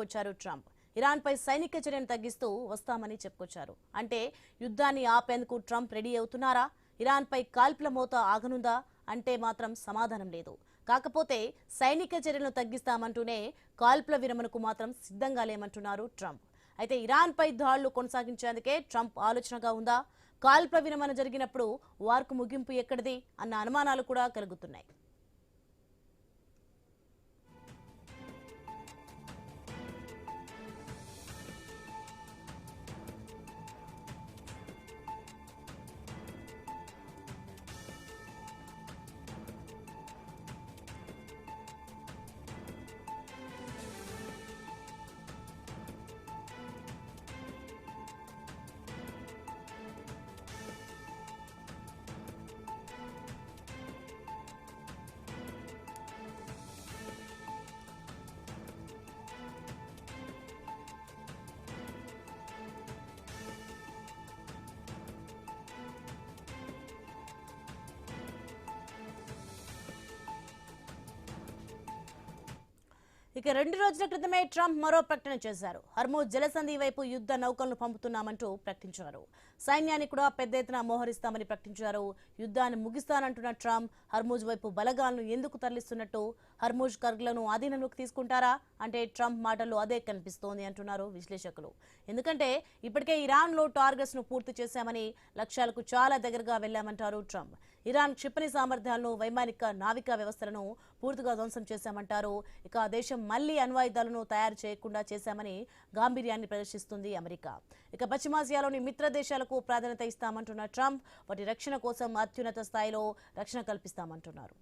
వచ్చారు ట్రంప్. ఇరాన్పై సైనిక చర్యను తగ్గిస్తూ వస్తామని చెప్పుకొచ్చారు. అంటే యుద్ధాన్ని ఆపేందుకు ట్రంప్ రెడీ అవుతున్నారా? ఇరాన్పై కాల్పుల మోత ఆగనుందా అంటే మాత్రం సమాధానం లేదు. కాకపోతే సైనిక చర్యలను తగ్గిస్తామంటూనే కాల్పుల విరమణకు మాత్రం సిద్ధంగా లేమంటున్నారు ట్రంప్. అయితే ఇరాన్పై దాడులు కొనసాగించేందుకే ట్రంప్ ఆలోచనగా ఉందా? కాల్పుల విరమణ జరిగినప్పుడు వార్కు ముగింపు ఎక్కడిది అన్న అనుమానాలు కూడా కలుగుతున్నాయి. ఇక 2 రోజుల క్రితమే ట్రంప్ మరో ప్రకటన చేశారు. హర్మూజ్ జలసంధి వైపు యుద్ధ నౌకలను పంపుతున్నామంటూ ప్రకటించారు. సైన్యాన్ని కూడా పెద్ద ఎత్తున మోహరిస్తామని ప్రకటించారు. యుద్ధాన్ని ముగిస్తానంటున్న ట్రంప్ హర్మూజ్ వైపు బలగాలను ఎందుకు తరలిస్తున్నట్టు? హర్మూజ్ కర్గ్లను ఆధీనంలోకి తీసుకుంటారా అంటే ట్రంప్ మాటల్లో అదే కనిపిస్తోంది అంటున్నారు విశ్లేషకులు. ఎందుకంటే ఇప్పటికే ఇరాన్లో టార్గెట్స్ ను పూర్తి చేశామని, లక్ష్యాలకు చాలా దగ్గరగా వెళ్లామంటారు ట్రంప్. ఇరాన్ క్షిపణి సామర్థ్యాలను, వైమానిక నావికా వ్యవస్థలను పూర్తిగా ధ్వంసం చేశామంటారు. ఇక ఆ దేశం మళ్లీ అణ్వాయుధాలను తయారు చేయకుండా చేశామని గాంభీర్యాన్ని ప్రదర్శిస్తుంది అమెరికా. ఇక పశ్చిమాసియాలోని మిత్ర దేశాలకు ప్రాధాన్యత ఇస్తామంటున్న ట్రంప్ వాటి రక్షణ కోసం అత్యున్నత స్థాయిలో రక్షణ కల్పిస్తామంటున్నారు.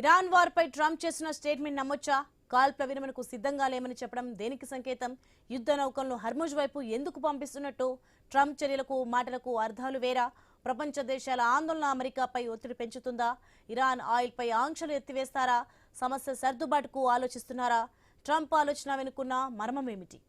ఇరాన్ వార్పై ట్రంప్ చేసిన స్టేట్మెంట్ నమ్మొచ్చా? కాల్పుల విరమణకు సిద్ధంగా లేమని చెప్పడం దేనికి సంకేతం? యుద్ధ నౌకలను హర్ముజ్ వైపు ఎందుకు పంపిస్తున్నట్టు? ట్రంప్ చర్యలకు మాటలకు అర్థాలు వేరా? ప్రపంచ దేశాల ఆందోళన అమెరికాపై ఒత్తిడి పెంచుతుందా? ఇరాన్ ఆయిల్పై ఆంక్షలు ఎత్తివేస్తారా? సమస్య సర్దుబాటుకు ఆలోచిస్తున్నారా? ట్రంప్ ఆలోచన వెనుకున్న మర్మమేమిటి?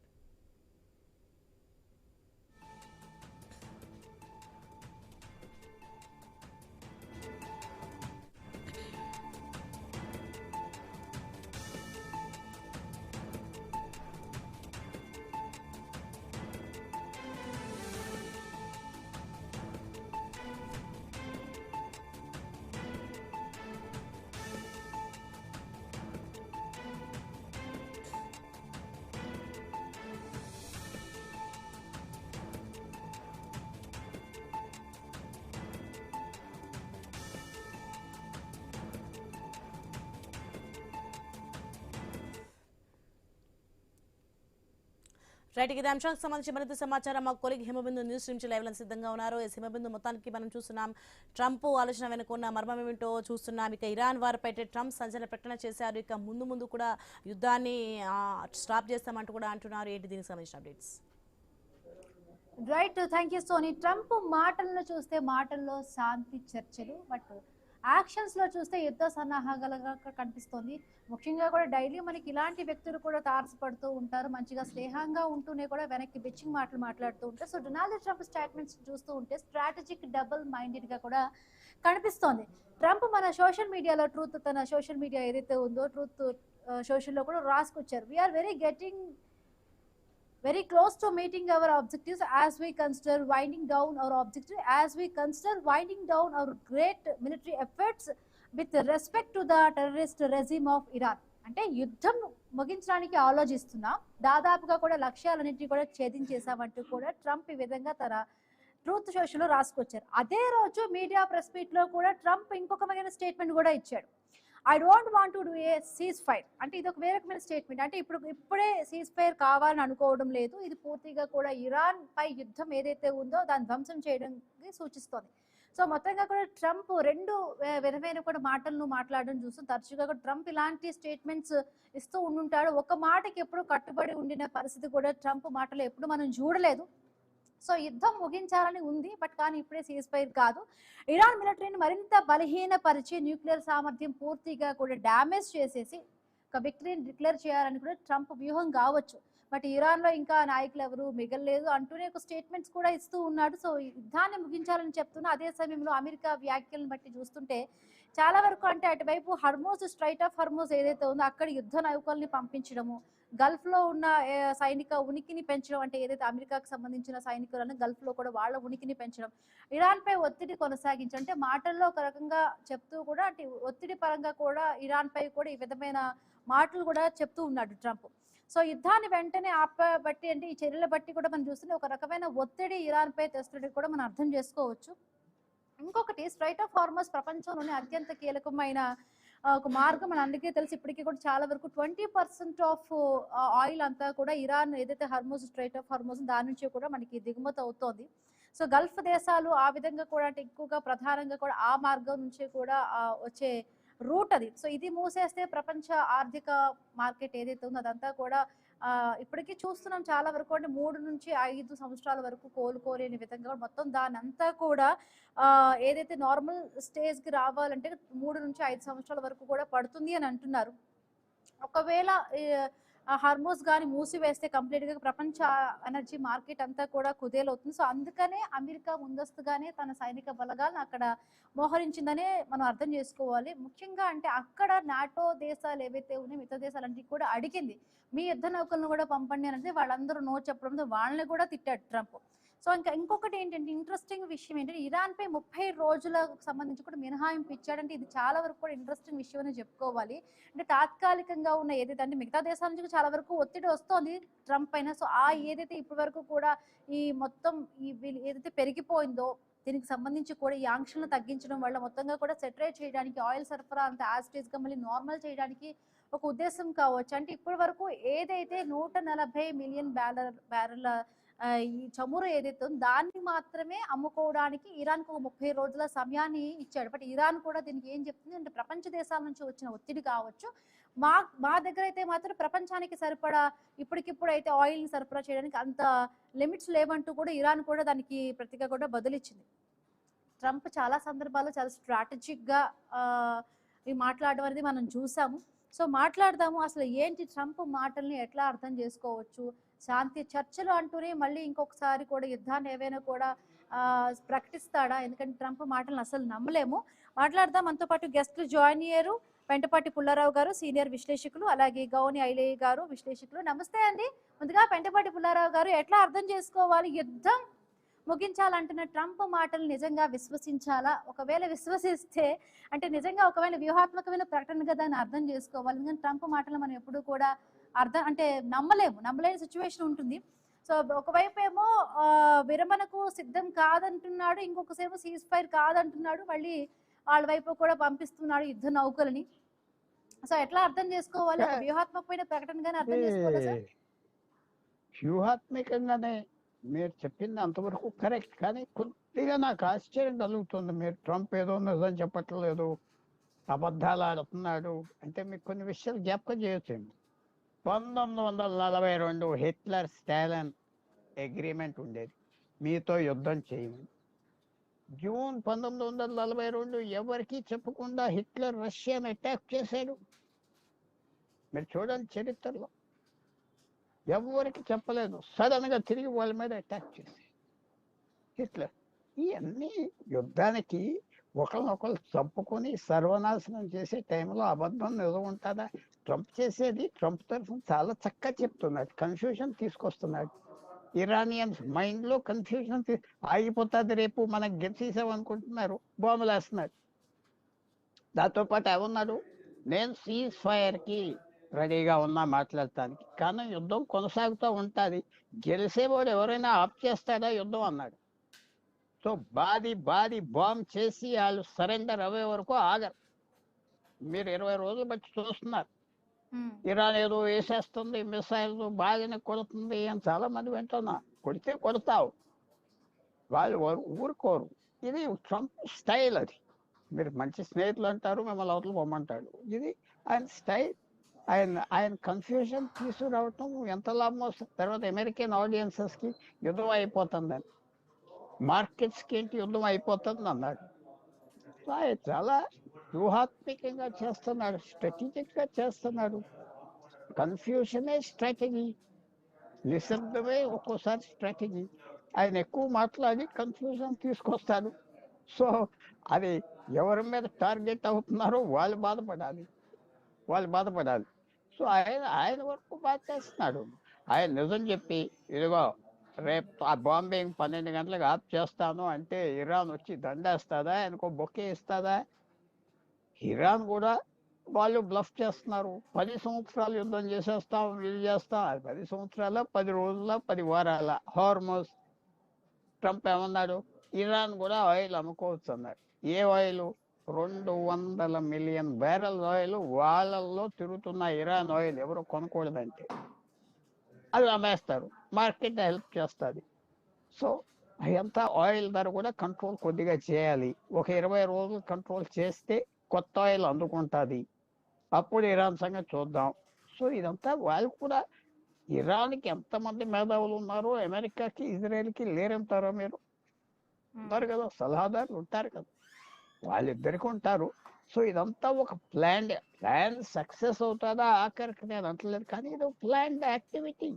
రైట్, ఇదే అంశానికి సంబంధించి మరింత సమాచారం మా కొలిగ్ హిమబిందు న్యూస్ నుంచి లైవ్ లో సిద్ధంగా ఉన్నారు. హిమబిందు, మొత్తానికి మనం చూస్తున్నాం ట్రంప్ ఆలోచన వెనుకున్న మర్మం ఏమిటో చూస్తున్నాం. ఇక ఇరాన్ వారిపై ట్రంప్ సంచలన ప్రకటన చేశారు. ఇక ముందు కూడా యుద్ధాన్ని స్టాప్ చేస్తామంటూ కూడా అంటున్నారు. ఏంటి దీనికి సంబంధించిన updates? Right, thank you Soni. Trump మాటలను చూస్తే మాటల్లో శాంతి చర్చలు, బట్ యాక్షన్స్ లో చూస్తే యుద్ధ సన్నాహాలుగా కనిపిస్తోంది. ముఖ్యంగా కూడా డైలీ మనకి ఇలాంటి వ్యక్తులు కూడా తారసపడుతూ ఉంటారు. మంచిగా స్నేహంగా ఉంటూనే కూడా వెనక్కి బిచ్చింగ్ మాటలు మాట్లాడుతూ ఉంటారు. సో డొనాల్డ్ ట్రంప్ స్టేట్మెంట్స్ చూస్తూ ఉంటే స్ట్రాటజిక్ డబుల్ మైండెడ్ గా కూడా కనిపిస్తోంది. ట్రంప్ మన సోషల్ మీడియాలో తన సోషల్ మీడియా ఏదైతే ఉందో ట్రూత్ సోషల్లో కూడా రాసుకొచ్చారు. We are very close to meeting our objectives as we consider winding down our great military efforts with respect to the terrorist regime of Iran. అంటే యుద్ధం ముగించడానికి ఆలోచిస్తున్నాం, దాదాపుగా కూడా లక్ష్యాలన్నింటినీ కూడా ఛేదించేశామంటూ కూడా ట్రంప్ ఈ విధంగా తన ట్రూత్ సోషల్లో రాసుకొచ్చారు. అదే రోజు మీడియా ప్రెస్ మీట్ లో కూడా ట్రంప్ ఇంకొక స్టేట్మెంట్ కూడా ఇచ్చాడు. I don't want to do a cease fire అంటే ఇది ఒక వేరే రకమైన స్టేట్మెంట్. అంటే ఇప్పుడే సీజ్ ఫైర్ కావాలని అనుకోవడం లేదు, ఇది పూర్తిగా కూడా ఇరాన్ పై యుద్ధం ఏదైతే ఉందో దాన్ని ధ్వంసం చేయడానికి సూచిస్తోంది. సో మొత్తంగా కూడా ట్రంప్ రెండు విధమైన కూడా మాటలను మాట్లాడడం చూస్తూ తరచుగా కూడా ట్రంప్ ఇలాంటి స్టేట్మెంట్స్ ఇస్తూ ఉండుంటాడు. ఒక మాటకి ఎప్పుడు కట్టుబడి ఉండిన పరిస్థితి కూడా ట్రంప్ మాటలు ఎప్పుడు మనం చూడలేదు. సో యుద్ధం ముగించాలని ఉంది, బట్ కానీ ఇప్పుడే సీజ్ ఫైర్ కాదు. ఇరాన్ మిలిటరీని మరింత బలహీనపరిచి న్యూక్లియర్ సామర్థ్యం పూర్తిగా కూడా డ్యామేజ్ చేసేసి ఒక విక్టరీని డిక్లేర్ చేయాలని కూడా ట్రంప్ వ్యూహం కావచ్చు. బట్ ఇరాన్ లో ఇంకా నాయకులు ఎవరు మిగలలేదు అంటూనే ఒక స్టేట్మెంట్స్ కూడా ఇస్తూ ఉన్నాడు. సో ఈ యుద్ధాన్ని ముగించాలని చెప్తున్నా. అదే సమయంలో అమెరికా వ్యాఖ్యలను బట్టి చూస్తుంటే చాలా వరకు అంటే అటువైపు హర్మోజ్ స్ట్రైట్ ఆఫ్ హర్మోజ్ ఏదైతే ఉందో అక్కడ యుద్ధ నౌకల్ని పంపించడము, గల్ఫ్ లో ఉన్న సైనిక ఉనికిని పెంచడం, అంటే ఏదైతే అమెరికాకు సంబంధించిన సైనికులను గల్ఫ్ లో కూడా వాళ్ళ ఉనికిని పెంచడం, ఇరాన్ పై ఒత్తిడి కొనసాగించడం, అంటే మాటల్లో ఒక రకంగా చెప్తూ కూడా అంటే ఒత్తిడి పరంగా కూడా ఇరాన్ పై కూడా ఈ విధమైన మాటలు కూడా చెప్తూ ఉన్నాడు ట్రంప్. సో యుద్ధాన్ని వెంటనే ఆపబట్టి అంటే ఈ చర్యలు బట్టి కూడా మనం చూస్తుంటే ఒక రకమైన ఒత్తిడి ఇరాన్ పై తెస్తున్నట్టు కూడా మనం అర్థం చేసుకోవచ్చు. ఇంకొకటి స్ట్రైట్ ఆఫ్ హార్మోస్ ప్రపంచంలోనే అత్యంత కీలకమైన ఒక మార్గం. మన అందుకే తెలిసి ఇప్పటికీ కూడా చాలా వరకు 20% ఆఫ్ ఆయిల్ అంతా కూడా ఇరాన్ ఏదైతే హర్మోజ్ స్ట్రైట్ ఆఫ్ హార్మోస్ దాని నుంచి కూడా మనకి దిగుమతి అవుతోంది. సో గల్ఫ్ దేశాలు ఆ విధంగా కూడా అంటే ఎక్కువగా ప్రధానంగా కూడా ఆ మార్గం నుంచి కూడా వచ్చే రూట్ అది. సో ఇది మూసేస్తే ప్రపంచ ఆర్థిక మార్కెట్ ఏదైతే ఉందో అదంతా కూడా ఇప్పటికీ చూస్తున్నాం చాలా వరకు అంటే 3 నుంచి 5 సంవత్సరాల వరకు కోలుకోలేని విధంగా మొత్తం దాని అంతా కూడా ఏదైతే నార్మల్ స్టేజ్కి రావాలంటే 3 నుంచి 5 సంవత్సరాల వరకు కూడా పడుతుంది అని అంటున్నారు. ఒకవేళ హార్మోస్ కానీ మూసివేస్తే కంప్లీట్గా ప్రపంచ ఎనర్జీ మార్కెట్ అంతా కూడా కుదేలవుతుంది. సో అందుకనే అమెరికా ముందస్తుగానే తన సైనిక బలగాలను అక్కడ మోహరించిందనే మనం అర్థం చేసుకోవాలి. ముఖ్యంగా అంటే అక్కడ నాటో దేశాలు ఏవైతే ఉన్నాయో మిగతా దేశాలన్నీ కూడా అడిగింది మీ యుద్ధ నౌకలను కూడా పంపండి అని. అంటే వాళ్ళందరూ నో చెప్పడంతో వాళ్ళని కూడా తిట్టాడు ట్రంప్. సో ఇంకొకటి ఏంటంటే ఇంట్రెస్టింగ్ విషయం ఏంటంటే ఇరాన్ పై 30 రోజులకు సంబంధించి కూడా మినహాయింపు ఇచ్చాడంటే ఇది చాలా వరకు కూడా ఇంట్రెస్టింగ్ విషయం అని చెప్పుకోవాలి. అంటే తాత్కాలికంగా ఉన్న ఏదైతే అంటే మిగతా దేశాల నుంచి చాలా వరకు ఒత్తిడి వస్తోంది ట్రంప్ పైన. సో ఏదైతే ఇప్పటి వరకు కూడా ఈ మొత్తం ఏదైతే పెరిగిపోయిందో దీనికి సంబంధించి కూడా ఈ ఆంక్షలను తగ్గించడం వల్ల మొత్తంగా కూడా సెటరేట్ చేయడానికి ఆయిల్ సరఫరా అంత యాస్టేజ్ గా మళ్ళీ నార్మల్ చేయడానికి ఒక ఉద్దేశం కావచ్చు. అంటే ఇప్పటి వరకు ఏదైతే 140 మిలియన్ బ్యారెల్ల ఈ చమురు ఏదైతే ఉందో దాన్ని మాత్రమే అమ్ముకోవడానికి ఇరాన్ కు 30 రోజుల సమయాన్ని ఇచ్చాడు. బట్ ఇరాన్ కూడా దీనికి ఏం చెప్తుంది అంటే ప్రపంచ దేశాల నుంచి వచ్చిన ఒత్తిడి కావచ్చు, మా దగ్గర అయితే మాత్రం ప్రపంచానికి సరిపడా ఇప్పటికిప్పుడు అయితే ఆయిల్ ని సరఫరా చేయడానికి అంత లిమిట్స్ లేవంటూ కూడా ఇరాన్ కూడా దానికి ప్రతిగా కూడా బదులిచ్చింది. ట్రంప్ చాలా సందర్భాల్లో చాలా స్ట్రాటజిక్ గా ఈ మాట్లాడడం అనేది మనం చూసాము. సో మాట్లాడదాము అసలు ఏంటి ట్రంప్ మాటల్ని ఎట్లా అర్థం చేసుకోవచ్చు, శాంతి చర్చలు అంటూనే మళ్ళీ ఇంకొకసారి కూడా యుద్ధాన్ని ఏవైనా కూడా ప్రకటిస్తాడా, ఎందుకంటే ట్రంప్ మాటలను అసలు నమ్మలేము. మాట్లాడదాం. మనతో పాటు గెస్ట్లు జాయిన్ అయ్యారు. పెంటపాటి పుల్లారావు గారు సీనియర్ విశ్లేషకులు, అలాగే గౌని ఐలయ్య గారు విశ్లేషకులు. నమస్తే అండి. ముందుగా పెంటపాటి పుల్లారావు గారు, ఎట్లా అర్థం చేసుకోవాలి యుద్ధం ముగించాలంటున్న ట్రంప్ మాటలు నిజంగా విశ్వసించాలా? ఒకవేళ విశ్వసిస్తే అంటే నిజంగా ఒకవేళ వ్యూహాత్మకమైన ప్రకటనగా దాన్ని అర్థం చేసుకోవాలి. ఎందుకంటే ట్రంప్ మాటలు మనం ఎప్పుడు కూడా అంటే నమ్మలేని సిచ్యువేషన్ ఉంటుంది. సో ఒకవైపు ఏమో విరమణకు సిద్ధం కాదంటున్నాడు, ఇంకొకసేమో సీజ్ ఫైర్ కాదంటున్నాడు, మళ్ళీ వాళ్ళ వైపు కూడా పంపిస్తున్నాడు యుద్ధ నౌకలని. సో ఎట్లా అర్థం చేసుకోవాలి? వ్యూహాత్మకమైన ప్రకటనగానే అర్థం చేసుకోవాలి సార్? వ్యూహాత్మకంగానే మీరు చెప్పింది అంతవరకు కరెక్ట్. కానీ కొద్దిగా నాకు ఆశ్చర్యం కలుగుతుంది. మీరు ట్రంప్ ఏదో నిజం చెప్పట్లేదు, అబద్ధాలు ఆడుతున్నాడు అంటే మీకు కొన్ని విషయాలు జ్ఞాపకం చేయొచ్చండి. 1942 హిట్లర్ స్టాలిన్ అగ్రిమెంట్ ఉండేది, మీతో యుద్ధం చేయమని. జూన్ 1942 ఎవరికి చెప్పకుండా హిట్లర్ రష్యాను అటాక్ చేశాడు. మీరు చూడండి చరిత్రలో ఎవరికి చెప్పలేదు, సడన్ గా తిరిగి వాళ్ళ మీద అటాక్ చేశాడు హిట్లర్. ఇవన్నీ యుద్ధానికి ఒకరినొకరు చంపుకొని సర్వనాశనం చేసే టైంలో అబద్ధం నిజం ఉంటుందా? ట్రంప్ చేసేది ట్రంప్ తరఫున చాలా చక్కగా చెప్తున్నాడు, కన్ఫ్యూజన్ తీసుకొస్తున్నాడు. ఇరానియన్స్ మైండ్ లో కన్ఫ్యూజన్ ఆగిపోతుంది, రేపు మనం గెలిచేసామనుకుంటున్నారు, బాంబులు వేస్తున్నారు. దాంతో పాటు ఏమన్నాడు, నేను సీజ్ ఫైర్ కి రెడీగా ఉన్నా మాట్లాడటానికి, కానీ యుద్ధం కొనసాగుతూ ఉంటుంది, గెలిచేవాడు ఎవరైనా ఆప్ చేస్తాడా యుద్ధం అన్నాడు. సో బాది బాంబ్ చేసి వాళ్ళు సరెండర్ అయ్యే వరకు ఆగరు. మీరు 20 రోజులు బట్టి చూస్తున్నారు, ఇరాన్ ఏదో వేసేస్తుంది మిసైల్ బాగానే కొడుతుంది అని చాలా మంది వింటున్నా. కొడితే కొడతావు, వాళ్ళు ఊరుకోరు. ఇది ట్రంప్ స్టైల్. అది మీరు మంచి స్నేహితులు అంటారు, మిమ్మల్ని అవతల పొమ్మంటాడు. ఇది ఆయన స్టైల్. ఆయన కన్ఫ్యూజన్ తీసుకురావటం ఎంత లాభం వస్తుంది. తర్వాత అమెరికన్ ఆడియన్సెస్ కి యుద్ధం అయిపోతుందని, మార్కెట్స్ కి ఏంటి యుద్ధం అయిపోతుంది అన్నాడు. చాలా వ్యూహాత్మకంగా చేస్తున్నాడు, స్ట్రాటజిక్ గా చేస్తున్నాడు. కన్ఫ్యూజనే స్ట్రాటజీ. నిశ్శబ్దమే ఒక్కోసారి స్ట్రాటజీ. ఆయన ఎక్కువ మాట్లాడి కన్ఫ్యూజన్ తీసుకొస్తాడు. సో అది ఎవరి మీద టార్గెట్ అవుతున్నారో వాళ్ళు బాధపడాలి. సో ఆయన వరకు బాగా చేస్తున్నాడు. ఆయన నిజం చెప్పి, ఇదిగో రేపు ఆ బాంబింగ్ 12 గంటలకు ఆఫ్ చేస్తాను అంటే ఇరాన్ వచ్చి దండేస్తుందా, ఆయనకు బొకే ఇస్తుందా? ఇరాన్ కూడా వాళ్ళు బ్లఫ్ చేస్తున్నారు. 10 సంవత్సరాలు యుద్ధం చేసేస్తాం, ఇది చేస్తాం. అది 10 సంవత్సరాల, 10 రోజుల, 10 వారాల. హార్మోస్ ట్రంప్ ఏమన్నాడు? ఇరాన్ కూడా ఆయిల్ అమ్ముకోవచ్చు అన్నాడు. ఏ ఆయిల్? 200 మిలియన్ బ్యారెల్ ఆయిల్ వాళ్ళల్లో తిరుగుతున్న ఇరాన్ ఆయిల్ ఎవరు కొనకూడదంటే అది అమ్మేస్తారు. మార్కెట్ హెల్ప్ చేస్తుంది. సో అదంతా ఆయిల్ ధర కూడా కంట్రోల్ కొద్దిగా చేయాలి. ఒక 20 రోజులు కంట్రోల్ చేస్తే కొత్త ఆయిల్ అందుకుంటుంది. అప్పుడు ఇరాన్ సంగతి చూద్దాం. సో ఇదంతా వాళ్ళు కూడా, ఇరాన్కి ఎంతమంది మేధావులు ఉన్నారో అమెరికాకి ఇజ్రాయెల్కి లేరంటారో మీరు? ఉంటారు కదా, సలహాదారులు ఉంటారు కదా, వాళ్ళిద్దరికి ఉంటారు. సో ఇదంతా ఒక ప్లాన్ సక్సెస్ అవుతుందా ఆఖరికి నేను అంటలేదు, కానీ ఇది ప్లాన్డ్ యాక్టివిటీ.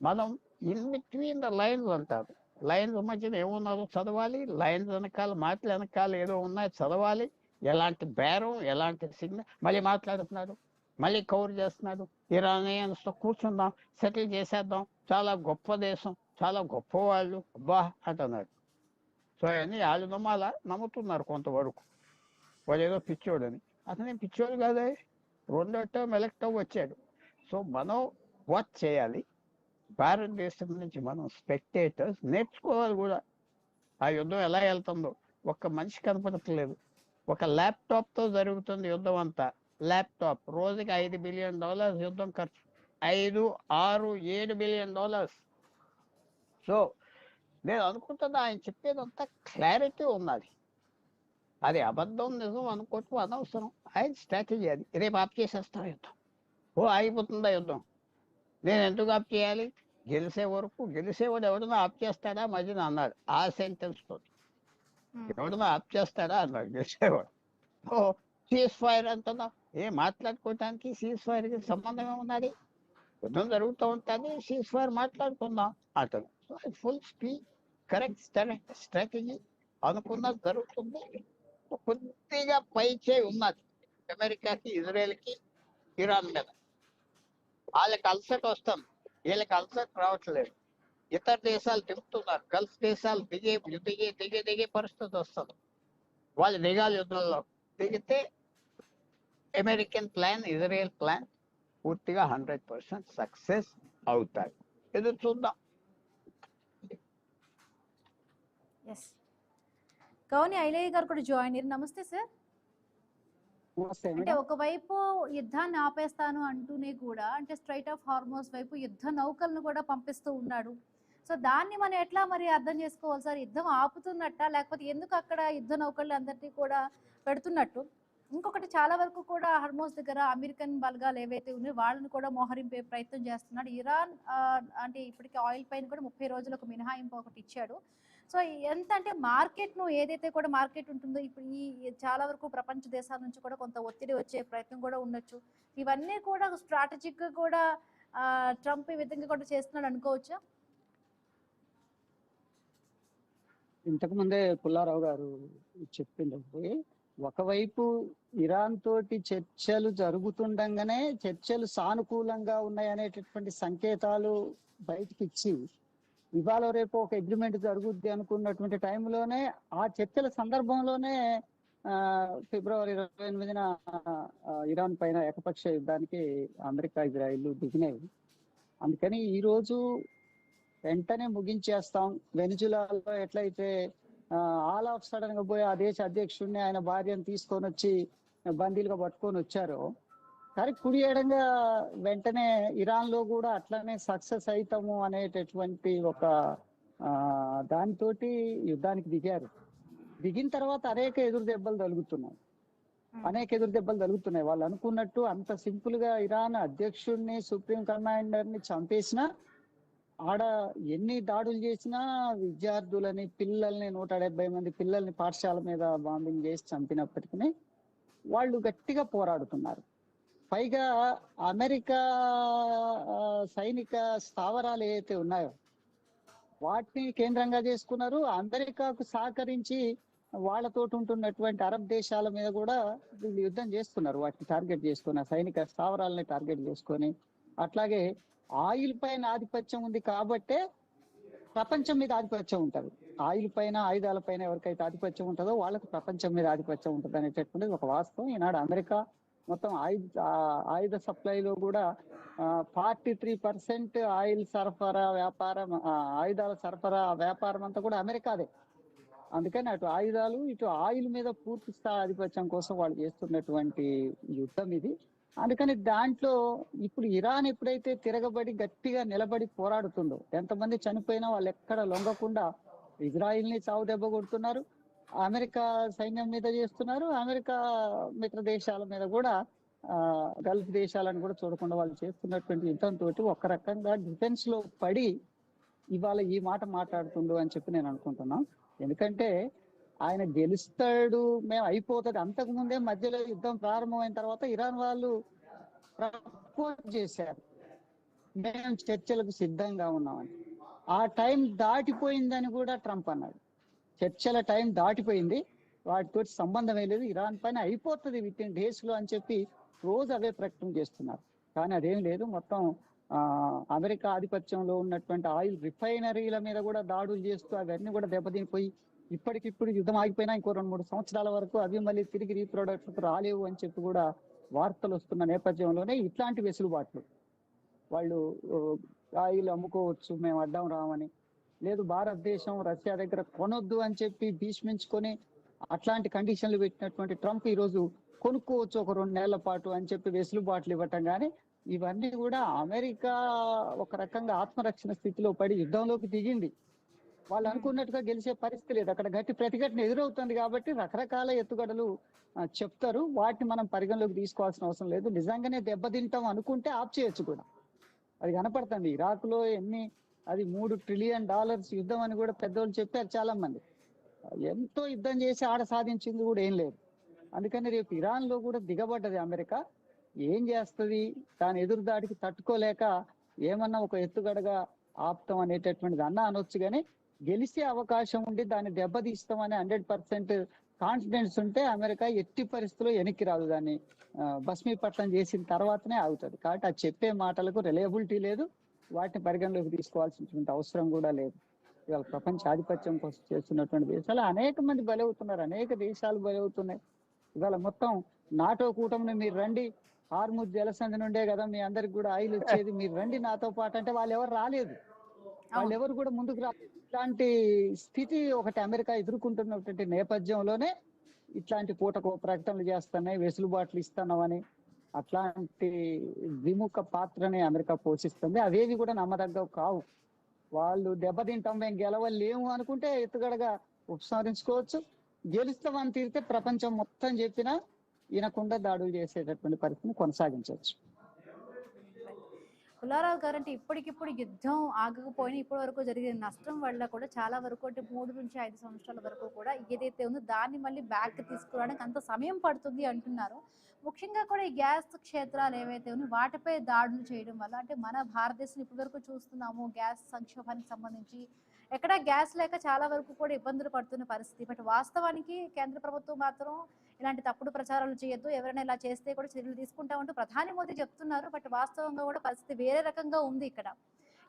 మనం ఇన్ బిట్వీన్ ద లైన్స్ అంటారు. లైన్స్ మధ్యన ఏమున్నారో చదవాలి, లైన్స్ వెనకాల మాటలు వెనకాల ఏదో ఉన్నాయి చదవాలి. ఎలాంటి బేరం, ఎలాంటి సిగ్నల్. మళ్ళీ మాట్లాడుతున్నాడు, మళ్ళీ కవర్ చేస్తున్నాడు. ఇరానియన్స్తో కూర్చుందాం, సెటిల్ చేసేద్దాం, చాలా గొప్ప దేశం, చాలా గొప్ప వాళ్ళు, అబ్బా అంటున్నాడు. సో అవన్నీ వాళ్ళు నమ్ముతున్నారు కొంతవరకు. వాడు ఏదో పిచ్చోడని. అతనేం పిచ్చోడు కాదే, 2వ టర్మ్ ఎలక్ట్ వచ్చాడు. సో మనం వాచ్ చేయాలి. భారతదేశం నుంచి మనం స్పెక్టేటర్స్ నేర్చుకోవాలి కూడా. ఆ యుద్ధం ఎలా వెళ్తుందో ఒక్క మనిషి కనపడట్లేదు. ఒక ల్యాప్టాప్తో జరుగుతుంది యుద్ధం అంతా. ల్యాప్టాప్ రోజుకి $5 బిలియన్ యుద్ధం ఖర్చు. 5, 6, $7 బిలియన్. సో నేను అనుకుంటున్నా ఆయన చెప్పేదంతా క్లారిటీ ఉన్నది. అది అబద్ధం నిజం అనుకోవటం అనవసరం. ఆయన స్ట్రాటజీ అది. రేపు ఆప్ చేసేస్తాం యుద్ధం. ఆగిపోతుందా యుద్ధం? నేను ఎందుకు ఆప్ చేయాలి? గెలిచేవాడు ఎవడన్నా ఆప్ చేస్తాడా మధ్యన అన్నాడు. ఆ సెంటెన్స్ తోటి ఎవడన్నా ఆప్ చేస్తాడా అన్నాడు గెలిచేవాడు. సీజ్ ఫైర్ అంటున్నా, మాట్లాడుకోవటానికి సీజ్ ఫైర్కి సంబంధం ఉన్నది? యుద్ధం జరుగుతూ ఉంటుంది, సీజ్ ఫైర్ మాట్లాడుకుందాం అంటారు. Full speed, correct strategy. అనుకున్నది జరుగుతుంది. కొద్దిగా పైచే ఉన్నది అమెరికాకి, ఇజ్రాయెల్కి, ఇరాన్ మీద. వాళ్ళకి అలసట వస్తుంది, వీళ్ళకి అలసట రావట్లేదు. ఇతర దేశాలు దిగుతున్నారు, గల్ఫ్ దేశాలు దిగే పరిస్థితి వస్తుంది. వాళ్ళు దిగాలి యుద్ధంలో. దిగితే అమెరికన్ ప్లాన్, ఇజ్రాయెల్ ప్లాన్ పూర్తిగా 100% సక్సెస్ అవుతాయి. ఎదురు చూద్దాం. కౌని ఐలయ్య గారు కూడా జాయిన్ అయ్యారు. నమస్తే సార్. అంటే ఒకవైపు యుద్ధాన్ని ఆపేస్తాను అంటూనే కూడా, అంటే స్ట్రైట్ ఆఫ్ హార్మోస్ వైపు యుద్ధ నౌకలను కూడా పంపిస్తూ ఉన్నాడు. సో దాన్ని మనం ఎట్లా మరి అర్థం చేసుకోవాలి సార్? యుద్ధం ఆపుతున్నట్ట, లేకపోతే ఎందుకు అక్కడ యుద్ధ నౌకలు అందరినీ కూడా పెడుతున్నట్టు? ఇంకొకటి, చాలా వరకు కూడా హర్మోస్ దగ్గర అమెరికన్ బలగాలు ఏవైతే ఉన్నాయో వాళ్ళని కూడా మోహరింపే ప్రయత్నం చేస్తున్నాడు ఇరాన్. అంటే ఇప్పటికీ ఆయిల్ పైన కూడా 30 రోజులకు మినహాయింపు ఒకటి ఇచ్చాడు. సో ఎంత అంటే మార్కెట్ను ఏదైతే కూడా మార్కెట్ ఉంటుందో, ఇప్పుడు ఈ చాలా వరకు ప్రపంచ దేశాల నుంచి కూడా కొంత ఒత్తిడి వచ్చే ప్రయత్నం కూడా ఉండొచ్చు. ఇవన్నీ కూడా స్ట్రాటజిక్ గా కూడా ట్రంప్ ఈ విధంగా కూడా చేస్తున్నాడు అనుకోవచ్చా? ఇంతకు ముందే పుల్లారావు గారు చెప్పిందండి, ఒకవైపు ఇరాన్ తోటి చర్చలు జరుగుతుండగానే చర్చలు సానుకూలంగా ఉన్నాయనేటటువంటి సంకేతాలు బయటకి ఇచ్చి, ఇవాళ రేపు ఒక అగ్రిమెంట్ జరుగుద్ది అనుకున్నటువంటి టైంలోనే, ఆ చర్చల సందర్భంలోనే ఫిబ్రవరి 28న ఇరాన్ పైన ఏకపక్ష యుద్ధానికి అమెరికా, ఇజ్రాయిల్ దిగినాయి. అందుకని ఈ రోజు వెంటనే ముగించేస్తాం. వెనిజులాలో ఎట్లయితే ఆల్ ఆఫ్ సడన్ గా పోయి ఆ దేశ అధ్యక్షుడిని, ఆయన భార్యను తీసుకొని వచ్చి బందీలుగా పట్టుకొని వచ్చారో, కానీ కుడి ఎడంగా వెంటనే ఇరాన్ లో కూడా అట్లానే సక్సెస్ అవుతాము అనేటటువంటి ఒక దానితోటి యుద్ధానికి దిగారు. దిగిన తర్వాత అనేక ఎదురు దెబ్బలు తగులుతున్నాయి. వాళ్ళు అనుకున్నట్టు అంత సింపుల్ గా ఇరాన్ అధ్యక్షుడిని, సుప్రీం కమాండర్ ని చంపేసినా, ఆడ ఎన్ని దాడులు చేసినా విద్యార్థులని, పిల్లల్ని 170 మంది పిల్లల్ని పాఠశాల మీద బాంబింగ్ చేసి చంపినప్పటికీ వాళ్ళు గట్టిగా పోరాడుతున్నారు. పైగా అమెరికా ఆ, సైనిక స్థావరాలు ఏవైతే ఉన్నాయో వాటిని కేంద్రంగా చేసుకున్నారు. అమెరికాకు సహకరించి వాళ్ళతో ఉంటున్నటువంటి అరబ్ దేశాల మీద కూడా వీళ్ళు యుద్ధం చేస్తున్నారు. వాటిని టార్గెట్ చేసుకుని, ఆ సైనిక స్థావరాలని టార్గెట్ చేసుకొని, అట్లాగే ఆయిల్ పైన ఆధిపత్యం ఉంది కాబట్టే ప్రపంచం మీద ఆధిపత్యం ఉంటుంది. ఆయిల్ పైన, ఆయుధాల పైన ఎవరికైతే ఆధిపత్యం ఉంటుందో వాళ్ళకి ప్రపంచం మీద ఆధిపత్యం ఉంటుంది అనేటటువంటిది ఒక వాస్తవం. ఈనాడు అమెరికా మొత్తం ఆయుధ సప్లైలో కూడా 43% ఆయిల్ సరఫరా వ్యాపారం, ఆయుధాల సరఫరా వ్యాపారం అంతా కూడా అమెరికాదే. అందుకని అటు ఆయుధాలు, ఇటు ఆయిల్ మీద పూర్తి స్థాయి ఆధిపత్యం కోసం వాళ్ళు చేస్తున్నటువంటి యుద్ధం ఇది. అందుకని దాంట్లో ఇప్పుడు ఇరాన్ ఎప్పుడైతే తిరగబడి గట్టిగా నిలబడి పోరాడుతుందో, ఎంతమంది చనిపోయినా వాళ్ళు ఎక్కడ లొంగకుండా ఇజ్రాయిల్ ని చావు దెబ్బ కొడుతున్నారు, అమెరికా సైన్యం మీద చేస్తున్నారు, అమెరికా మిత్ర దేశాల మీద కూడా గల్ఫ్ దేశాలను కూడా చూడకుండా వాళ్ళు చేస్తున్నటువంటి యుద్ధంతో ఒక రకంగా డిఫెన్స్ లో పడి ఇవాళ ఈ మాట మాట్లాడుతుండు అని చెప్పి నేను అనుకుంటున్నాను. ఎందుకంటే ఆయన గెలుస్తాడు, మేము అయిపోతుంది. అంతకు ముందే మధ్యలో యుద్ధం ప్రారంభమైన తర్వాత ఇరాన్ వాళ్ళు ప్రపోజ్ చేశారు, మేము చర్చలకు సిద్ధంగా ఉన్నామని. ఆ టైం దాటిపోయిందని కూడా ట్రంప్ అన్నాడు. చర్చల టైం దాటిపోయింది, వాటితో సంబంధమే లేదు, ఇరాన్ పైన అయిపోతుంది విత్ ఇన్ డేస్ లో అని చెప్పి రోజు అవే ప్రకటన చేస్తున్నారు. కానీ అదేం లేదు. మొత్తం అమెరికా ఆధిపత్యంలో ఉన్నటువంటి ఆయిల్ రిఫైనరీల మీద కూడా దాడులు చేస్తూ అవన్నీ కూడా దెబ్బతినిపోయి ఇప్పటికిప్పుడు యుద్ధం ఆగిపోయినా ఇంకో 2-3 సంవత్సరాల వరకు అవి మళ్ళీ తిరిగి రీప్రొడక్షన్ రాలేవు అని చెప్పి కూడా వార్తలు వస్తున్న నేపథ్యంలోనే ఇట్లాంటి వెసులుబాట్లు, వాళ్ళు ఆయిల్ అమ్ముకోవచ్చు, మేము అడ్డం రామని, లేదు భారతదేశం రష్యా దగ్గర కొనొద్దు అని చెప్పి భీష్మించుకొని అట్లాంటి కండిషన్లు పెట్టినటువంటి ట్రంప్ ఈరోజు కొనుక్కోవచ్చు ఒక 2 నెలల పాటు అని చెప్పి వెసులుబాట్లు ఇవ్వటం. కానీ ఇవన్నీ కూడా అమెరికా ఒక రకంగా ఆత్మరక్షణ స్థితిలో పడి యుద్ధంలోకి దిగింది. వాళ్ళు అనుకున్నట్టుగా గెలిచే పరిస్థితి లేదు, అక్కడ గట్టి ప్రతిఘటన ఎదురవుతుంది. కాబట్టి రకరకాల ఎత్తుగడలు చెప్తారు, వాటిని మనం పరిగణలోకి తీసుకోవాల్సిన అవసరం లేదు. నిజంగానే దెబ్బతింటాం అనుకుంటే ఆప్ చేయొచ్చు కూడా. అది కనపడుతుంది ఇరాక్ లో అది $3 ట్రిలియన్ యుద్ధం అని కూడా పెద్దోళ్ళు చెప్పారు చాలా మంది. ఎంతో యుద్ధం చేసి ఆడ సాధించింది కూడా ఏం లేదు. అందుకని రేపు ఇరాన్ లో కూడా దిగబడ్డది అమెరికా. ఏం చేస్తుంది, దాని ఎదురుదాడికి తట్టుకోలేక ఏమన్నా ఒక ఎత్తుగడగా ఆపుతాం అనేటటువంటిది అనొచ్చు. కానీ గెలిచే అవకాశం ఉండి దాన్ని దెబ్బతీస్తామని 100% కాన్ఫిడెన్స్ ఉంటే అమెరికా ఎట్టి పరిస్థితుల్లో వెనక్కి రాదు. దాన్ని భస్మీపట్నం చేసిన తర్వాతనే ఆగుతుంది. కాబట్టి అది చెప్పే మాటలకు రిలయబిలిటీ లేదు, వాటిని పరిగణలోకి తీసుకోవాల్సినటువంటి అవసరం కూడా లేదు. ఇవాళ ప్రపంచ ఆధిపత్యం కోసం చేస్తున్నటువంటి దేశాలు అనేక మంది బలవుతున్నారు, అనేక దేశాలు బలవుతున్నాయి. ఇవాళ మొత్తం నాటో కూటమిని మీరు రండి, హార్ముజ్ జలసంధి నుండే కదా మీ అందరికి కూడా ఆయిల్ వచ్చేది, మీరు రండి నాతో పాటు అంటే వాళ్ళు ఎవరు రాలేదు, వాళ్ళు ఎవరు కూడా ముందుకు రాలేదు. ఇట్లాంటి స్థితి ఒకటి అమెరికా ఎదుర్కొంటున్నటువంటి నేపథ్యంలోనే ఇట్లాంటి పూటకు ప్రకటనలు చేస్తున్నాయి, వెసులుబాట్లు ఇస్తున్నామని. అట్లాంటి విముఖ పాత్రని అమెరికా పోషిస్తుంది. అవేవి కూడా నమ్మదగ్గవి కావు. వాళ్ళు దెబ్బతింటాం, మేము గెలవలేము అనుకుంటే ఎత్తుగడగా ఉపసంహరించుకోవచ్చు. గెలుస్తామని తీరితే ప్రపంచం మొత్తం చెప్పినా ఈయనకుండా దాడులు చేసేటటువంటి పరిస్థితిని కొనసాగించవచ్చు. పుల్లారావు గారు, అంటే ఇప్పటికిప్పుడు యుద్ధం ఆగకపోయినా ఇప్పటి వరకు జరిగిన నష్టం వల్ల కూడా చాలా వరకు, అంటే 3 నుంచి 5 సంవత్సరాల వరకు కూడా ఏదైతే ఉందో దాన్ని మళ్ళీ బ్యాక్ తీసుకురావడానికి అంత సమయం పడుతుంది అంటున్నారు. ముఖ్యంగా కూడా ఈ గ్యాస్ క్షేత్రాలు ఏవైతే ఉన్నాయో వాటిపై దాడులు చేయడం వల్ల, అంటే మన భారతదేశం ఇప్పటి వరకు చూస్తున్నాము గ్యాస్ సంక్షోభానికి సంబంధించి ఎక్కడ గ్యాస్ లేక చాలా వరకు కూడా ఇబ్బందులు పడుతున్న పరిస్థితి. బట్ వాస్తవానికి కేంద్ర ప్రభుత్వం మాత్రం ఇలాంటి తప్పుడు ప్రచారాలు చేయొద్దు, ఎవరైనా ఇలా చేస్తే కూడా చర్యలు తీసుకుంటామంటూ ప్రధాని మోదీ చెప్తున్నారు. బట్ వాస్తవంగా కూడా పరిస్థితి వేరే రకంగా ఉంది ఇక్కడ.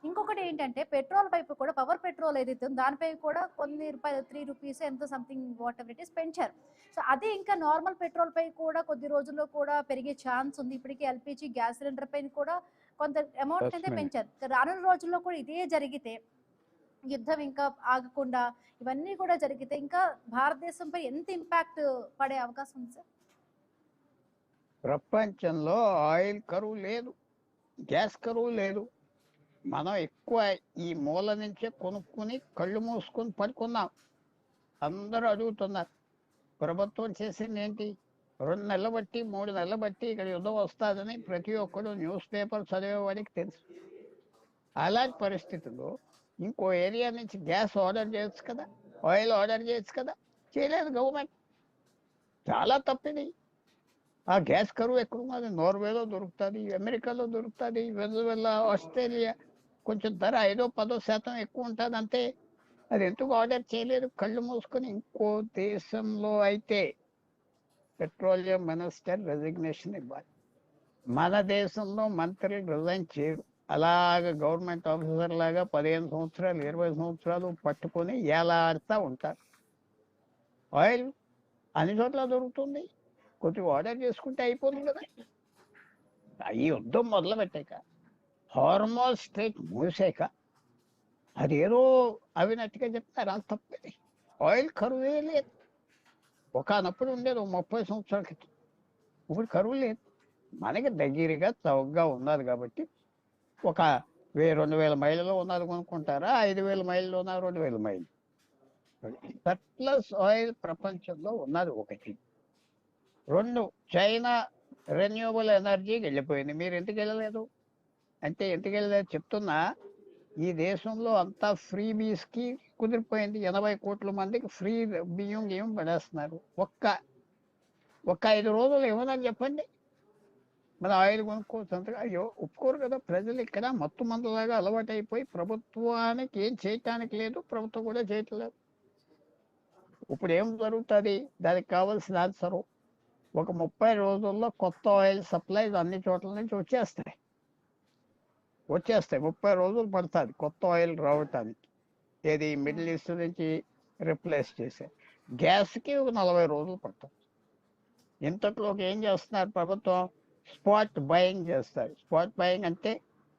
ఇంకొకటి ఏంటంటే పెట్రోల్ పైపు కూడా, పవర్ పెట్రోల్ ఏదైతే ఉందో దానిపై కూడా కొన్ని రూపాయలు, 3 రూపీస్ ఎంతో something what ever it is పెంచారు. సో అదే ఇంకా నార్మల్ పెట్రోల్ పై కూడా కొద్ది రోజుల్లో కూడా పెరిగే ఛాన్స్ ఉంది. ఇప్పటికీ ఎల్పిజి గ్యాస్ సిలిండర్ పైన కూడా కొంత అమౌంట్ అయితే పెంచారు. రానున్న రోజుల్లో కూడా ఇదే జరిగితే, యుద్ధం ఇంకా ఆగకుండా ఇవన్నీ కూడా జరిగితే ఇంకా భారతదేశంపై ఎంత ఇంపాక్ట్ పడే అవకాశం ఉంది సార్? ప్రపంచంలో ఆయిల్ కరువు లేదు, గ్యాస్ కరువు లేదు. మనం ఎక్కువ ఈ మూల నుంచే కొనుక్కుని కళ్ళు మూసుకొని పడుకున్నాం. అందరూ అడుగుతున్నారు ప్రభుత్వం చేసింది ఏంటి, 2 నెలలు బట్టి 3 నెలలు బట్టి ఇక్కడ యుద్ధం వస్తుందని ప్రతి ఒక్కరు న్యూస్ పేపర్ చదివేవాడికి తెలుసు. అలాంటి పరిస్థితుల్లో ఇంకో ఏరియా నుంచి గ్యాస్ ఆర్డర్ చేయొచ్చు కదా, ఆయిల్ ఆర్డర్ చేయొచ్చు కదా, చేయలేదు గవర్నమెంట్. చాలా తప్పిది. ఆ గ్యాస్ కరువు ఎక్కడున్నది? నార్వేలో దొరుకుతుంది, అమెరికాలో దొరుకుతుంది, వెనజువెలా, ఆస్ట్రేలియా. కొంచెం ధర 5-10% ఎక్కువ ఉంటుంది అంతే. అది ఎందుకు ఆర్డర్ చేయలేదు? కళ్ళు మూసుకొని. ఇంకో దేశంలో అయితే పెట్రోలియం మినిస్టర్ రెసిగ్నేషన్ ఇవ్వాలి. మన దేశంలో మంత్రులు రిజైన్ చేయరు. అలాగ గవర్నమెంట్ ఆఫీసర్ లాగా 15 సంవత్సరాలు 20 సంవత్సరాలు పట్టుకొని ఏలాడుతూ ఉంటారు. ఆయిల్ అన్ని చోట్ల దొరుకుతుంది, కొద్దిగా ఆర్డర్ చేసుకుంటే అయిపోతుంది కదా. ఈ యుద్ధం మొదలు పెట్టాక, హార్మోజ్ స్ట్రైట్ మూసాక అదేదో అవినట్టుగా చెప్తారు, అది తప్పే. ఆయిల్ కరువే లేదు. ఒకనప్పుడు ఉండేది 30 సంవత్సరాల క్రితం, ఇప్పుడు కరువు లేదు. మనకి దగ్గరగా చౌకగా ఉన్నది కాబట్టి ఒక 1000-2000 మైళ్ళలో ఉన్నది కొనుక్కుంటారా, 5000 మైళ్ళలో ఉన్న 2000 మైళ్ళు. సర్ప్లస్ ఆయిల్ ప్రపంచంలో ఉన్నది ఒకటి. 2, చైనా రెన్యూవబుల్ ఎనర్జీకి వెళ్ళిపోయింది. మీరు ఎందుకు వెళ్ళలేదు అంటే, ఎందుకు వెళ్ళలేదు చెప్తున్నా. ఈ దేశంలో అంతా ఫ్రీ బీస్కి కుదిరిపోయింది. 80 కోట్ల మందికి ఫ్రీ బియ్యం పడేస్తున్నారు. ఒక్క 5 రోజులు ఏమన్నా చెప్పండి, మన ఆయిల్ కొనుక్కోవచ్చు అంతగా. అయ్యో ఒప్పుకోరు కదా ప్రజలు. ఇక్కడ మత్తు మందులాగా అలవాటు అయిపోయి ప్రభుత్వానికి ఏం చేయటానికి లేదు, ప్రభుత్వం కూడా చేయట్లేదు. ఇప్పుడు ఏం జరుగుతుంది? దానికి కావాల్సిన ఆన్సరు ఒక 30 రోజుల్లో కొత్త ఆయిల్ సప్లైస్ అన్ని చోట్ల నుంచి వచ్చేస్తాయి. 30 రోజులు పడుతుంది కొత్త ఆయిల్ రావటానికి. ఏది మిడిల్ ఈస్ట్ నుంచి రిప్లేస్ చేసే గ్యాస్కి ఒక 40 రోజులు పడుతుంది. ఇంతట్లోకి ఏం చేస్తున్నారు ప్రభుత్వం? స్పాట్ బయింగ్ చేస్తారు. స్పాట్ బయింగ్ అంటే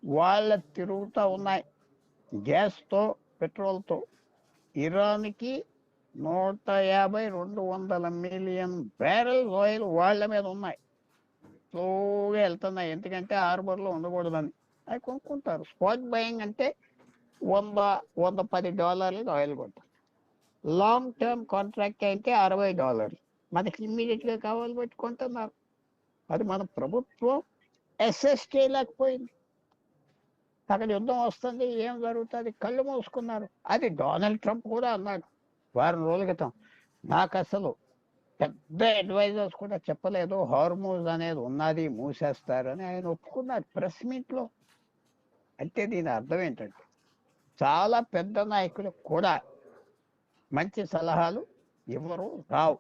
వాళ్ళ తిరుగుతూ ఉన్నాయి గ్యాస్తో, పెట్రోల్తో. ఇరాన్కి 150-200 మిలియన్ బ్యారెల్స్ ఆయిల్ వాళ్ళ మీద ఉన్నాయి, స్లోగా వెళ్తున్నాయి. ఎందుకంటే హార్బర్లో ఉండకూడదని అవి కొనుక్కుంటారు. స్పాట్ బయింగ్ అంటే $110 ఆయిల్ కొంటారు. లాంగ్ టర్మ్ కాంట్రాక్ట్ అయితే $60. మనకి ఇమ్మీడియట్గా కావాలి పెట్టుకుంటున్నారు. అది మన ప్రభుత్వం అసెస్ చేయలేకపోయింది. అక్కడ యుద్ధం వస్తుంది, ఏం జరుగుతుంది? కళ్ళు మూసుకున్నారు. అది డొనాల్డ్ ట్రంప్ కూడా అన్నాడు వారం రోజుల క్రితం. నాకు అసలు పెద్ద అడ్వైజర్స్ కూడా చెప్పలేదు హార్మోజ్ అనేది ఉన్నది, మూసేస్తారని. ఆయన ఒప్పుకున్నాడు ప్రెస్ మీట్లో. అంటే దీని అర్థం ఏంటంటే, చాలా పెద్ద నాయకులు కూడా మంచి సలహాలు ఎవరు రావు.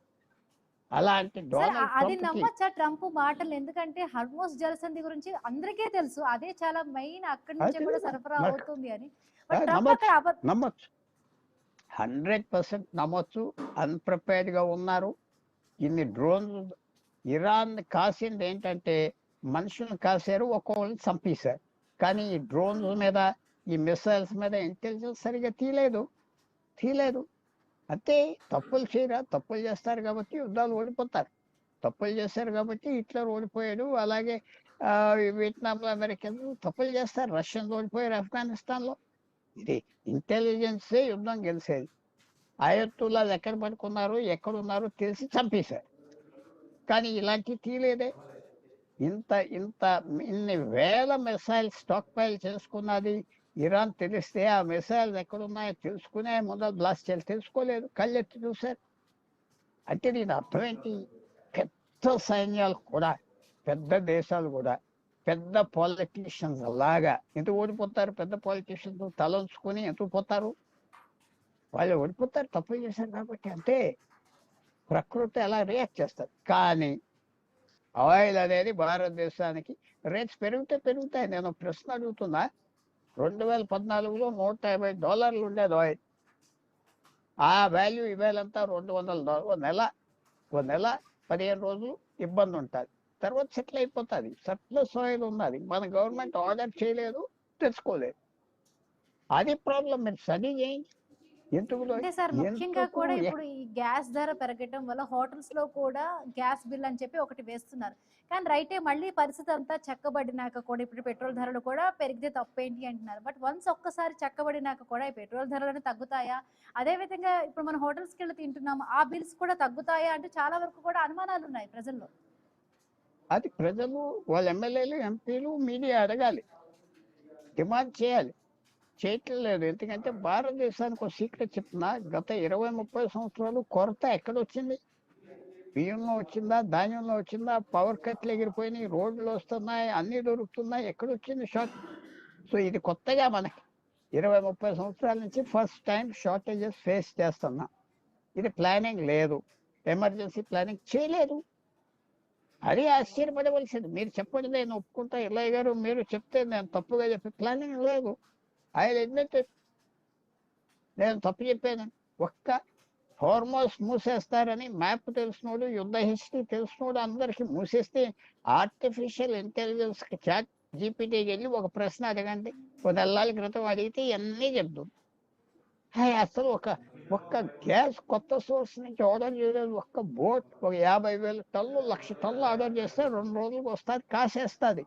అలాంటి సార్, డొనాల్డ్ అది ట్రంప్కి నమ్మచ్చా ట్రంప్ మాటలు? ఎందుకంటే హర్మోస్ జలసంధి గురించి అందరికీ తెలుసు, అదే చాలా మెయిన్, అక్కడి నుంచే కూడా సరఫరా అవుతుంది అని. బట్ ట్రంప్ అక్కడ నమ్మచ్చు, 100% నమ్మొచ్చు. అన్ప్రిపేర్డ్గా ఉన్నారు. ఇన్ని డ్రోన్స్ ఇరాన్ కాసింది ఏంటంటే, మనుషులను కాశారు, ఒక్కొక్కరిని చంపేశారు. కానీ ఈ డ్రోన్స్ మీద, ఈ మిసైల్స్ మీద ఇంటెలిజెన్స్ సరిగా తీయలేదు. అంతే. తప్పులు చేయరా? తప్పులు చేస్తారు కాబట్టి యుద్ధాలు ఓడిపోతారు. తప్పులు చేశారు కాబట్టి హిట్లర్ ఓడిపోయాడు. అలాగే వియట్నాంలో అమెరికన్స్ తప్పులు చేస్తారు, రష్యన్స్ ఓడిపోయారు ఆఫ్ఘనిస్తాన్లో. ఇది ఇంటెలిజెన్సే యుద్ధం గెలిచేది. ఆయత్తుల్లాలు ఎక్కడ పడుకున్నారు, ఎక్కడున్నారో తెలిసి చంపేశారు. కానీ ఇలాంటివి తీయలేదే. ఇన్ని వేల మిసైల్ స్టాక్ పైల్ చేసుకున్నది ఇరాన్. తెలిస్తే ఆ మిసైల్స్ ఎక్కడున్నాయో తెలుసుకునే ముందర బ్లాస్ట్ చేయాలి. తెలుసుకోలేదు, కళ్ళెత్తి చూశారు. అంటే దీని అర్థం ఏంటి? పెద్ద సైన్యాలు కూడా, పెద్ద దేశాలు కూడా, పెద్ద పాలిటీషియన్స్ లాగా ఎందుకు ఓడిపోతారు? పెద్ద పాలిటీషియన్స్ తలంచుకొని ఎందుకు పోతారు? వాళ్ళు ఓడిపోతారు, తప్పులు చేశారు కాబట్టి. అంతే. ప్రకృతి అలా రియాక్ట్ చేస్తారు. కానీ ఆయిల్ అనేది భారతదేశానికి రేట్స్ పెరుగుతాయి. నేను ప్రశ్న అడుగుతున్నా. 2014లో $150 ఉండేది ఆయిల్. ఆ వాల్యూ ఇవేళంతా $200. ఓ నెల 15 రోజులు ఇబ్బంది ఉంటుంది, తర్వాత సెటిల్ అయిపోతుంది. సర్ప్లస్ ఆయిల్ ఉన్నది, మన గవర్నమెంట్ ఆర్డర్ చేయలేదు, తెచ్చుకోలేదు. అది ప్రాబ్లం. మీరు స్టడీ చేయండి. అంటే సార్, ముఖ్యంగా కూడా ఇప్పుడు ఈ గ్యాస్ ధర పెరగటం వల్ల హోటల్స్ లో కూడా గ్యాస్ బిల్ అని చెప్పి ఒకటి వేస్తున్నారు. కానీ రైటే, మళ్ళీ పరిస్థితి అంతా చక్కబడినాక కూడా ఇప్పుడు పెట్రోల్ ధరలు కూడా పెరిగితే తప్పేంటి అంటున్నారు. బట్ వన్స్ ఒక్కసారి చక్కబడినాక కూడా ఈ పెట్రోల్ ధరలను తగ్గుతాయా? అదే విధంగా ఇప్పుడు మనం హోటల్స్కి వెళ్ళి తింటున్నాము, ఆ బిల్స్ కూడా తగ్గుతాయా అంటే చాలా వరకు కూడా అనుమానాలు ఉన్నాయి ప్రజల్లో. అది ప్రజలు, వాళ్ళ ఎమ్మెల్యేలు, ఎంపీలు, మీడియా అడగాలి, డిమాండ్ చేయాలి. చేయట్లేదు. ఎందుకంటే భారతదేశానికి ఒక సీక్రెట్ చెప్తున్నా, గత 20-30 సంవత్సరాలు కొరత ఎక్కడొచ్చింది? బియ్యంలో వచ్చిందా, ధాన్యంలో వచ్చిందా, పవర్ కట్లు ఎగిరిపోయినాయి, రోడ్లు వస్తున్నాయి, అన్ని దొరుకుతున్నాయి, ఎక్కడ వచ్చింది షార్ట్? సో ఇది కొత్తగా మనకి 20-30 సంవత్సరాల నుంచి ఫస్ట్ టైం షార్టేజెస్ ఫేస్ చేస్తున్నాం. ఇది ప్లానింగ్ లేదు, ఎమర్జెన్సీ ప్లానింగ్ చేయలేదు. అది ఆశ్చర్యపడవలసింది. మీరు చెప్పండి, నేను ఒప్పుకుంటా. ఇల్లయ్య గారు మీరు చెప్తే నేను తప్పుగా చెప్పి ప్లానింగ్ లేదు. ఐ అడ్మిట్, నేను తప్పు చెప్పాను. ఒక్క హార్మోస్ మూసేస్తారని మ్యాప్ తెలిసినోడు, యుద్ధ హిస్టరీ తెలిసినోడు అందరికి మూసేస్తే ఆర్టిఫిషియల్ ఇంటెలిజెన్స్ చాట్ జీపీటీకి వెళ్ళి ఒక ప్రశ్న అడగండి, 10 నెలల క్రితం అడిగితే ఇవన్నీ చెప్తుంది. అసలు ఒక్క గ్యాస్ కొత్త సోర్స్ నుంచి ఆర్డర్ చేయలేదు. ఒక్క బోట్ ఒక 50,000 టన్నులు 1,00,000 టన్నులు ఆర్డర్ చేస్తే 2 రోజులకు వస్తుంది, కాసేస్తుంది.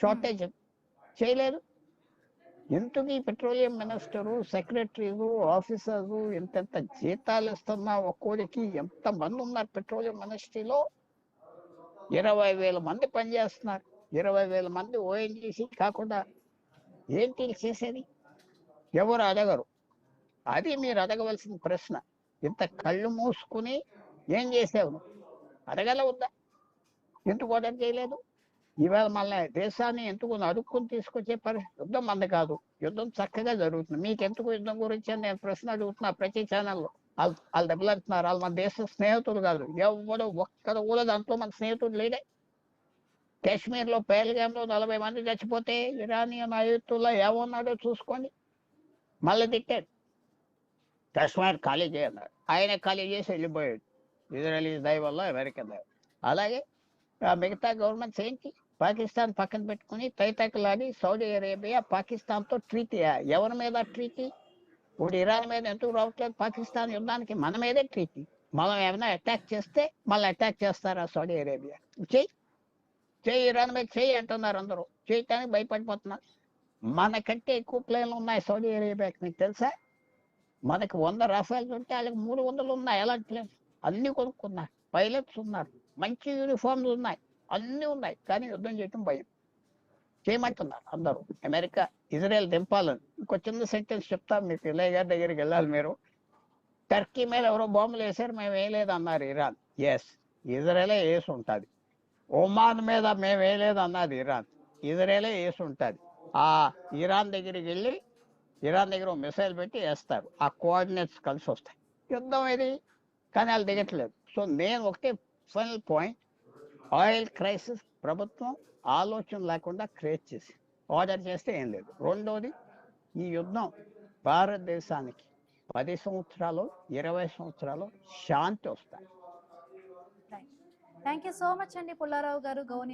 షార్టేజ్ చేయలేదు. ఎందుకు ఈ పెట్రోలియం మినిస్టరు, సెక్రటరీలు, ఆఫీసర్లు ఇంత జీతాలు ఇస్తున్నా ఒక్కోడికి ఎంతమంది ఉన్నారు పెట్రోలియం మినిస్ట్రీలో? 20,000 మంది పనిచేస్తున్నారు. 20,000 మంది ఓఎన్జీసీ కాకుండా ఏంటి చేసేది? ఎవరు అడగరు. అది మీరు అడగవలసిన ప్రశ్న. ఇంత కళ్ళు మూసుకుని ఏం చేసావు? అడగల వద్దా? ఎందుకు ఆర్డర్ చేయలేదు? ఇవాళ మళ్ళీ దేశాన్ని ఎందుకు అడుక్కుని తీసుకొచ్చే యుద్ధం మంది కాదు. యుద్ధం చక్కగా జరుగుతుంది. మీకెందుకు యుద్ధం గురించి అని నేను ప్రశ్న అడుగుతున్నా ప్రతి ఛానల్లో. వాళ్ళు దెబ్బలాడుతున్నారు. వాళ్ళు మన దేశ స్నేహితులు కాదు. ఎవడు ఒక్కడు కూడా దాంట్లో మన స్నేహితుడు లేడే. కాశ్మీర్లో పేల్గాంలో 40 మంది చచ్చిపోతే ఇరానియన్ ఆయుత్తుల్లో ఏమన్నాడో చూసుకోండి. మళ్ళీ తిట్టాడు, కాశ్మీర్ ఖాళీ చేయన్నాడు. ఆయన ఖాళీ చేసి వెళ్ళిపోయాడు. ఇజ్రాయలీ దయ వల్ల, అమెరికా దయ. అలాగే మిగతా గవర్నమెంట్స్ ఏంటి? పాకిస్తాన్ పక్కన పెట్టుకుని తైతకలాడి సౌదీ అరేబియా పాకిస్తాన్తో ట్రీటీ. ఎవరి మీద ట్రీటీ? ఇప్పుడు ఇరాన్ మీద ఎందుకు రావట్లేదు పాకిస్తాన్ యుద్ధానికి? మన మీదే ట్రీటీ. మనం ఏమైనా అటాక్ చేస్తే మళ్ళీ అటాక్ చేస్తారా సౌదీ అరేబియా? చెయ్యి ఇరాన్ మీద చెయ్యి అంటున్నారు అందరూ. చేయటానికి భయపడిపోతున్నారు. మనకంటే ఎక్కువ ప్లేన్లు ఉన్నాయి సౌదీ అరేబియాకి. మీకు తెలుసా? మనకి 100 రాఫెల్స్ ఉంటే వాళ్ళకి 300 ఉన్నాయి. ఎలాంటి ప్లేన్స్? అన్ని కొనుక్కున్నారు. పైలట్స్ ఉన్నారు, మంచి యూనిఫామ్స్ ఉన్నాయి, అన్నీ ఉన్నాయి. కానీ యుద్ధం చేయటం భయం. చేయమంటున్నారు అందరూ. అమెరికా ఇజ్రాయెల్ దింపాలని. ఇంకో చిన్న సెంటెన్స్ చెప్తా మీకు, ఇల్లయ్య గారి దగ్గరికి వెళ్ళాలి మీరు. టర్కీ మీద ఎవరో బాంబులు వేశారు, మేము వేయలేదు అన్నారు ఇరాన్. ఎస్, ఇజ్రాయలే వేసి ఉంటుంది. ఒమాన్ మీద మేము వేయలేదు అన్నది ఇరాన్. ఇజ్రాయలే వేసి ఉంటుంది. ఆ ఇరాన్ దగ్గరికి వెళ్ళి ఇరాన్ దగ్గర మిసైల్ పెట్టి వేస్తారు. ఆ కోఆర్డినేట్స్ కలిసి వస్తాయి. యుద్ధం ఇది. కానీ వాళ్ళు దిగట్లేదు. సో నేను ఒకటే ఫైనల్ పాయింట్, ఆయిల్ క్రైసిస్ ప్రభుత్వం ఆలోచన లేకుండా క్రియేట్ చేసి ఆర్డర్ చేస్తే ఏం లేదు. రెండోది, ఈ యుద్ధం భారతదేశానికి 10 సంవత్సరాలు 20 సంవత్సరాలు శాంతి వస్తాయి. థ్యాంక్ యూ సో మచ్ అండి పుల్లారావు గారు, గౌని